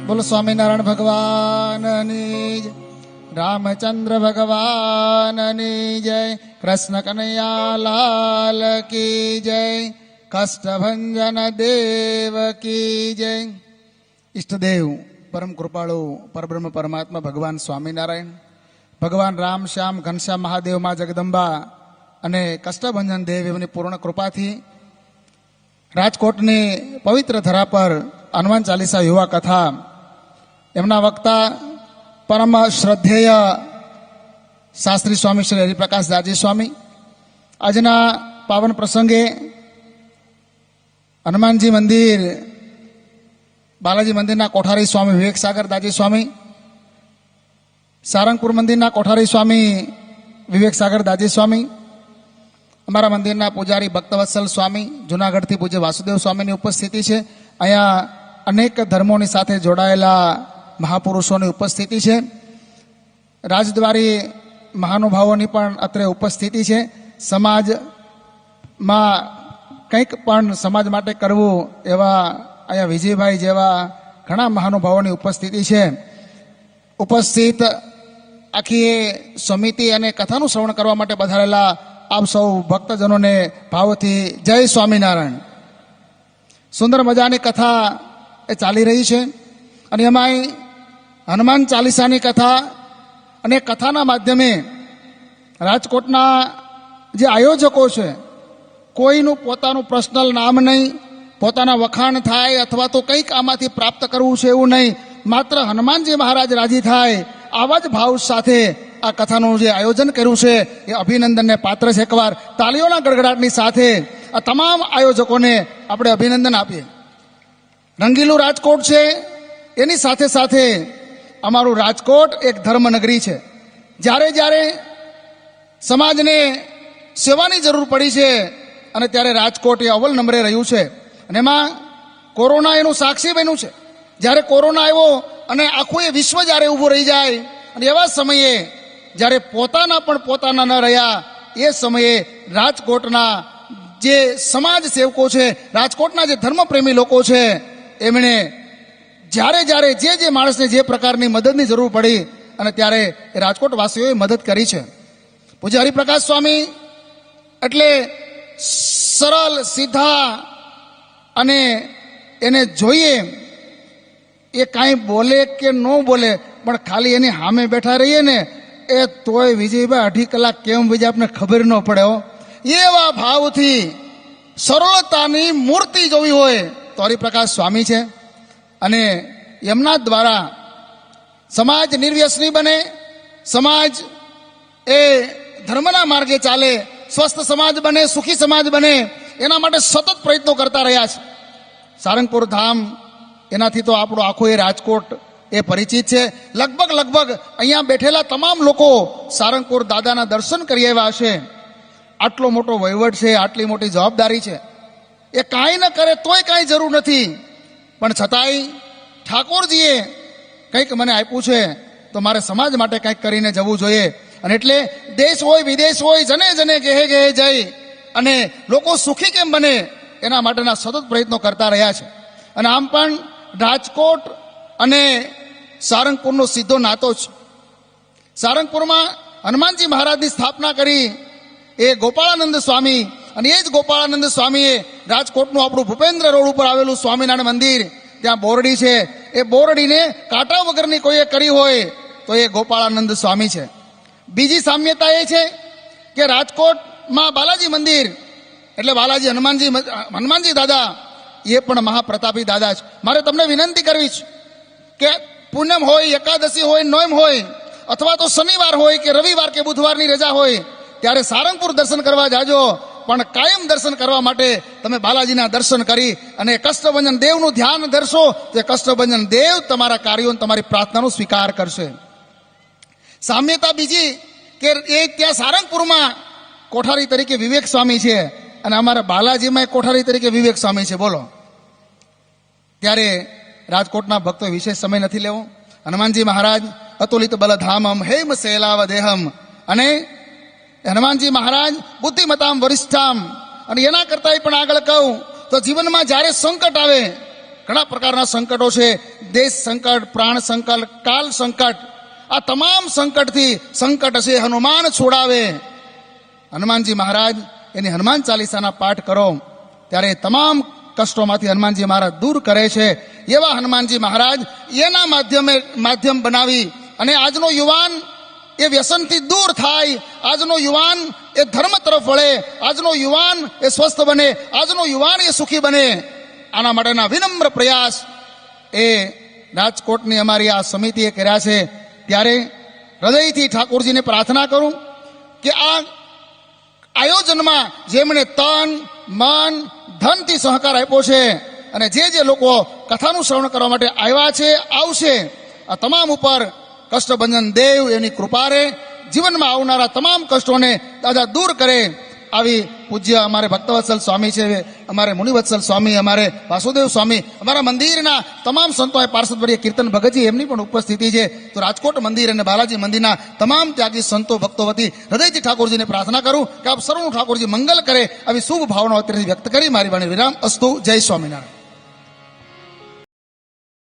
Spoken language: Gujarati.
બોલો સ્વામિનારાયણ ભગવાનની જય, રામચંદ્ર ભગવાનની જય, કૃષ્ણ કનૈયા લાલ કી જય, કષ્ટભંજન દેવ કી જય. ઈષ્ટદેવ પરમ કૃપાળુ પરબ્રહ્મ પરમાત્મા ભગવાન સ્વામિનારાયણ, ભગવાન રામ શ્યામ ઘનશ્યામ મહાદેવ માં જગદંબા અને કષ્ટભંજન દેવ એમની પૂર્ણ કૃપાથી રાજકોટની પવિત્ર ધરા પર હનુમાન ચાલીસા યુવા કથા એમના વક્તા પરમ શ્રદ્ધેય શાસ્ત્રી સ્વામી શ્રી હરિપ્રકાશ દાજી સ્વામી આજના પાવન પ્રસંગે હનુમાનજી મંદિર બાલાજી મંદિરના કોઠારી સ્વામી વિવેક સાગર દાજી સ્વામી, સારંગપુર મંદિરના કોઠારી સ્વામી વિવેક સાગર દાજી સ્વામી, અમારા મંદિરના પૂજારી ભક્તવત્સલ સ્વામી, જુનાગઢથી પૂજ્ય વાસુદેવ સ્વામીની ઉપસ્થિતિ છે. અહીંયા અનેક ધર્મોની સાથે જોડાયેલા મહાપુરુષોની ઉપસ્થિતિ છે. રાજદ્વારી મહાનુભાવોની પણ અત્રે ઉપસ્થિતિ છે. સમાજમાં કંઈક પણ સમાજ માટે કરવું એવા અહીંયા વિજયભાઈ જેવા ઘણા મહાનુભાવોની ઉપસ્થિતિ છે. ઉપસ્થિત આખી સમિતિ અને કથાનું શ્રવણ કરવા માટે પધારેલા આપ સૌ ભક્તજનોને ભાવથી જય સ્વામિનારાયણ. સુંદર મજાની કથા એ ચાલી રહી છે અને એમાંય હનુમાન ચાલીસાની કથા અને કથાના માધ્યમે રાજકોટના જે આયોજકો છે કોઈનું પોતાનું પર્સનલ નામ નહીં, પોતાના વખાણ થાય અથવા તો કંઈક આમાંથી પ્રાપ્ત કરવું છે એવું નહીં, માત્ર હનુમાનજી મહારાજ રાજી થાય આવા જ ભાવ સાથે આ કથાનું જે આયોજન કર્યું છે એ અભિનંદનને પાત્ર છે. એકવાર તાળીઓના ગડગડાટની સાથે આ તમામ આયોજકોને આપણે અભિનંદન આપીએ. રંગીલું રાજકોટ છે, એની સાથે સાથે અમારું રાજકોટ એક ધર્મનગરી છે. જ્યારે જ્યારે સમાજને સેવાની જરૂર પડી છે અને ત્યારે રાજકોટ એ અવ્વલ નંબરે રહ્યું છે. અને એમાં કોરોના એનું સાક્ષી બન્યું છે. જ્યારે કોરોના આવ્યો અને આખું એ વિશ્વ જ્યારે ઊભું રહી જાય અને એવા સમયે જ્યારે પોતાના પણ પોતાના ન રહ્યા એ સમયે રાજકોટના જે સમાજ સેવકો છે, રાજકોટના જે ધર્મપ્રેમી લોકો છે, એમણે જ્યારે જ્યારે જે માણસને જે પ્રકારની મદદની જરૂર પડી અને ત્યારે એ રાજકોટ વાસીઓએ મદદ કરી છે. પૂજ્ય હરિપ્રકાશ સ્વામી એટલે સરળ સીધા અને એને જોઈએ એ કાંઈ બોલે કે ન બોલે પણ ખાલી એની સામે બેઠા રહીએ ને એ તોય વિજયભાઈ 2.5 કલાક કેમ વિજય આપને ખબર ન પડે હો. એવા ભાવથી સરળતાની મૂર્તિ જોવી હોય તો હરિપ્રકાશ સ્વામી છે. અને એમના દ્વારા સમાજ નિર્વ્યસની બને, સમાજ એ ધર્મના માર્ગે ચાલે, સ્વસ્થ સમાજ બને, સુખી સમાજ બને, એના માટે સતત પ્રયત્નો કરતા રહ્યા છે. સારંગપુર ધામ એનાથી તો આપણું આખું એ રાજકોટ એ પરિચિત છે. લગભગ અહીંયા બેઠેલા તમામ લોકો સારંગપુર દાદાના દર્શન કરી આવ્યા હશે. આટલો મોટો વહીવટ છે, આટલી મોટી જવાબદારી છે, એ કાંઈ ન કરે તોય કાંઈ જરૂર નથી, પણ છતાંય ઠાકોરજીએ કંઈક મને આપ્યું છે તો મારે સમાજ માટે કંઈક કરીને જવું જોઈએ. અને એટલે દેશ હોય વિદેશ હોય જને જને ગેહે ગેહે જઈ અને લોકો સુખી કેમ બને એના માટેના સતત પ્રયત્નો કરતા રહ્યા છે. અને આમ પણ રાજકોટ અને સારંગપુરનો સીધો નાતો છે. સારંગપુરમાં હનુમાનજી મહારાજની સ્થાપના કરી એ ગોપાળાનંદ સ્વામી, અને એ જ ગોપાળાનંદ સ્વામીએ રાજકોટનું આપણું ભૂપેન્દ્ર રોડ ઉપર આવેલું સ્વામિનારાયણ મંદિર, ત્યાં બોરડી છે, એ બોરડીને કાંટા વગરની કોઈએ કરી હોય તો એ ગોપાળાનંદ સ્વામી છે. બીજી સામ્યતા એ છે કે રાજકોટમાં બાલાજી મંદિર એટલે બાલાજી હનુમાનજી દાદા એ પણ મહાપ્રતાપી દાદા છે. મારે તમને વિનંતી કરવી છે કે પૂનમ હોય, એકાદશી હોય, નોમ હોય અથવા તો શનિવાર હોય કે રવિવાર કે બુધવારની રજા હોય ત્યારે સારંગપુર દર્શન કરવા જાજો, પણ કાયમ દર્શન કરવા માટે તમે બાલાજીના દર્શન કરી અને કષ્ટભંજન દેવનું ધ્યાન ધરશો તો કષ્ટભંજન દેવ તમારા કાર્યો તમારી પ્રાર્થનાનો સ્વીકાર કરશે. સામ્યતા બીજી કે એ ત્યાં સારંગપુરમાં કોઠારી તરીકે વિવેક સ્વામી છે અને અમારા બાલાજીમાં કોઠારી તરીકે વિવેક સ્વામી છે. બોલો, ત્યારે રાજકોટના ભક્તો વિશેષ સમય નથી લેવો. હનુમાનજી મહારાજ અતુલિત બલધામમ હેમ શૈલાવ દેહમ, અને હનુમાનજી મહારાજ બુદ્ધિમતામ વરિષ્ઠામ. અને એના કરતાં પણ આગળ કહું તો જીવનમાં જ્યારે સંકટ આવે, ઘણા પ્રકારના સંકટો છે, દેશ સંકટ, પ્રાણ સંકટ, કાલ સંકટ. આ તમામ સંકટથી સંકટ હશે હનુમાન છોડાવે. હનુમાનજી મહારાજ એની હનુમાન ચાલીસાના પાઠ કરો ત્યારે તમામ કષ્ટોમાંથી હનુમાનજી મહારાજ દૂર કરે છે. એવા હનુમાનજી મહારાજ એના માધ્યમ બનાવી અને આજનો યુવાન એ વ્યસનથી દૂર થાય, આજનો યુવાન એ ધર્મ તરફ વળે, આજનો યુવાન એ સ્વસ્થ બને, આજનો યુવાન એ સુખી બને. આના માટેના વિનમ્ર પ્રયાસ એ રાજકોટની અમારી આ સમિતિએ કર્યા છે. ત્યારે હૃદયથી ઠાકોરજીને પ્રાર્થના કરું કે આ આયોજનમાં જેમણે તન મન ધનથી સહકાર આપ્યો છે અને જે લોકો કથાનું શ્રવણ કરવા માટે આવ્યા છે, આવશે, આ તમામ ઉપર કષ્ટભંજન દેવ એની કૃપા રહે, જીવનમાં આવનારા તમામ કષ્ટોને દાદા દૂર કરે. આવી પૂજ્ય અમારે ભક્તવત્સલ સ્વામી છે, અમારે મુનિવત્સલ સ્વામી, અમારે વાસુદેવ સ્વામી, અમારા મંદિરના તમામ સંતો, પાર્ષદવર્ય કીર્તન ભગતજી એમની પણ ઉપસ્થિતિ છે. તો રાજકોટ મંદિર અને બાલાજી મંદિરના તમામ ત્યાગી સંતો ભક્તો વતી હૃદયથી ઠાકોરજીને પ્રાર્થના કરું કે આપ સર્વનું ઠાકોરજી મંગલ કરે. આવી શુભ ભાવના અત્યારથી વ્યક્ત કરી મારી વાણી વિરામ. અસ્તુ. જય સ્વામિનારાયણ.